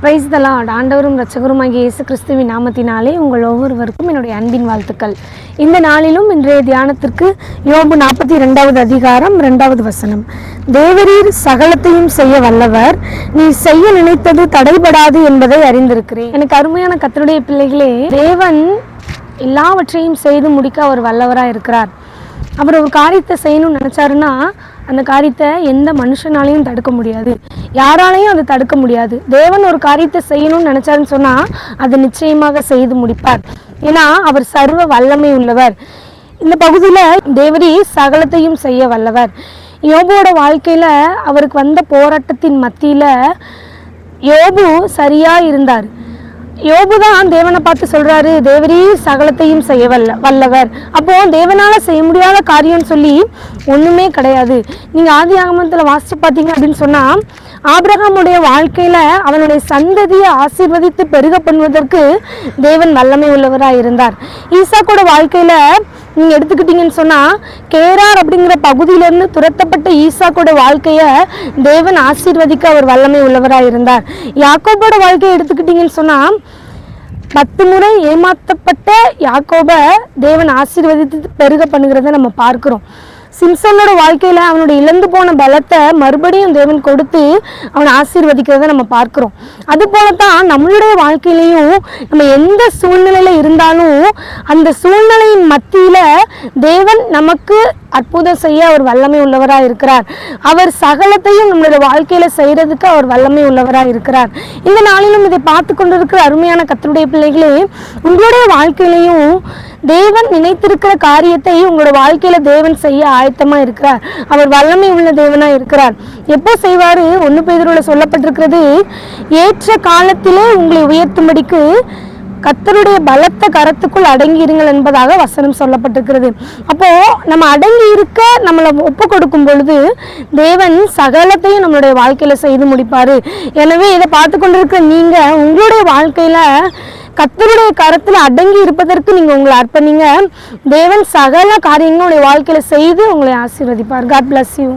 Praise the Lord. ஆண்டவரும் இரட்சகருமாகிய இயேசு கிறிஸ்துவின் நாமத்தினாலே உங்கள் ஒவ்வொருவருக்கும் என்னுடைய அன்பின் வாழ்த்துக்கள். இந்த நாளிலும் இன்றைய தியானத்திற்கு யோபு 42வது அதிகாரம் 2வது வசனம். தேவரீர் சகலத்தையும் செய்ய வல்லவர், நீ செய்ய நினைத்தது தடைபடாது என்பதை அறிந்திருக்கிறேன். எனக்கு அருமையான கர்த்தருடைய பிள்ளைகளே, தேவன் எல்லாவற்றையும் செய்து முடிக்க அவர் வல்லவராக இருக்கிறார். அவர் ஒரு காரியத்தை செய்யணும்னு நினச்சாருன்னா அந்த காரியத்தை எந்த மனுஷனாலையும் தடுக்க முடியாது, யாராலையும் அதை தடுக்க முடியாது. தேவன் ஒரு காரியத்தை செய்யணும்னு நினச்சாருன்னு சொன்னால் அதை நிச்சயமாக செய்து முடிப்பார். ஏன்னா அவர் சர்வ வல்லமை உள்ளவர். இந்த பகுதியில் தேவரீ சகலத்தையும் செய்ய வல்லவர். யோபுவோட வாழ்க்கையில் அவருக்கு வந்த போராட்டத்தின் மத்தியில் யோபு சரியாக இருந்தார். யோபு தான் தேவனை பார்த்து சொல்றாரு, தேவரீ சகலத்தையும் செய்ய வல்லவர். அப்போ தேவனால செய்ய முடியாத காரியம்னு சொல்லி ஒண்ணுமே கிடையாது. நீங்க ஆதியாகமத்தில் வாசிச்சு பார்த்தீங்க அப்படின்னு சொன்னா, ஆபிரகாமுடைய வாழ்க்கையில அவனுடைய சந்ததியை ஆசீர்வதித்து பெருக பண்ணுவதற்கு தேவன் வல்லமை உள்ளவராக இருந்தார். ஈசாக்கோட வாழ்க்கையில நீங்க எடுத்துக்கிட்டீங்கன்னு சொன்னா, கேரார் அப்படிங்கிற பகுதியிலிருந்து துரத்தப்பட்ட ஈசாக்கோட வாழ்க்கையை தேவன் ஆசீர்வதிக்க அவர் வல்லமை உள்ளவராக இருந்தார். யாக்கோபோட வாழ்க்கையை எடுத்துக்கிட்டீங்கன்னு சொன்னா, 10 முறை ஏமாற்றப்பட்ட யாக்கோபை தேவன் ஆசீர்வதித்து பெருக பண்ணுகிறத நம்ம பார்க்கிறோம். சிம்சனோட வாழ்க்கையில் அவனுடைய இழந்து போன பலத்தை மறுபடியும் தேவன் கொடுத்து அவனை ஆசீர்வதிக்கிறத நம்ம பார்க்கிறோம். அது போலத்தான் நம்மளுடைய வாழ்க்கையிலையும் நம்ம எந்த சூழ்நிலையில இருந்தாலும் அந்த சூழ்நிலையின் மத்தியில தேவன் நமக்கு அற்புதம் செய்ய அவர் வல்லமை உள்ளவராக இருக்கிறார். அவர் சகலத்தையும் நம்மளுடைய வாழ்க்கையில செய்யறதுக்கு அவர் வல்லமை உள்ளவராக இருக்கிறார். இந்த நாளிலும் இதை பார்த்து கொண்டிருக்கிற அருமையான கர்த்தருடைய பிள்ளைகளே, உங்களுடைய வாழ்க்கையிலையும் தேவன் நினைத்திருக்கிற காரியத்தை உங்களோட வாழ்க்கையில தேவன் செய்ய ஆயத்தமா இருக்கிறார். அவர் வல்லமை உள்ள தேவனா இருக்கிறார். எப்போ செய்வாரு? 1 பேதுருவில சொல்லப்பட்டிருக்கிறது, ஏற்ற காலத்திலே உங்களை உயர்த்தும்படிக்கு கர்த்தருடைய பலத்த கரத்துக்குள் அடங்கி இருங்கள் என்பதாக வசனம் சொல்லப்பட்டிருக்கிறது. அப்போ நம்ம அடங்கி இருக்க நம்மளை ஒப்பு கொடுக்கும் பொழுது தேவன் சகலத்தையும் நம்மளுடைய வாழ்க்கையில செய்து முடிப்பாரு. எனவே இதை பார்த்து கொண்டிருக்கிற நீங்க உங்களுடைய வாழ்க்கையில கர்த்தருடைய கரத்தில் அடங்கி இருப்பதற்கு நீங்க உங்களை அர்ப்பணிங்க. தேவன் சகல காரியங்களுடைய வாழ்க்கையில செய்து உங்களை ஆசீர்வதிப்பார். God bless you.